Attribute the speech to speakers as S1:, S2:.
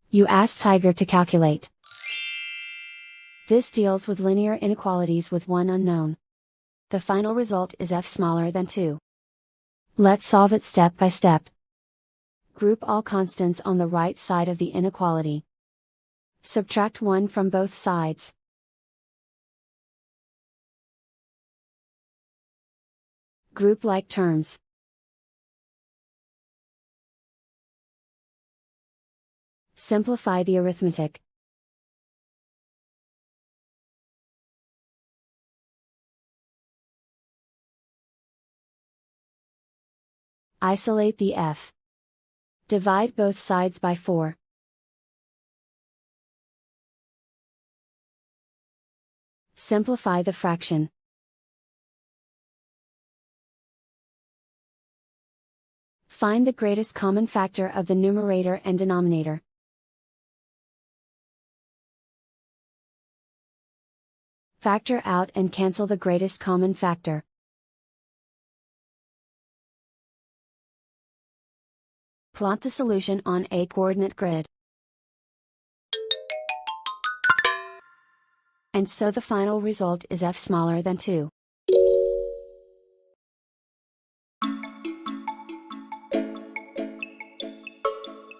S1: You ask Tiger to calculate. This deals with linear inequalities with one unknown. The final result is f smaller than 2. Let's solve it step by step. Group all constants on the right side of the inequality. Subtract 1 from both sides. Group like terms. Simplify the arithmetic. Isolate the f. Divide both sides by 4. Simplify the fraction. Find the greatest common factor of the numerator and denominator. Factor out and cancel the greatest common factor. Plot the solution on a coordinate grid. And so the final result is f smaller than 2.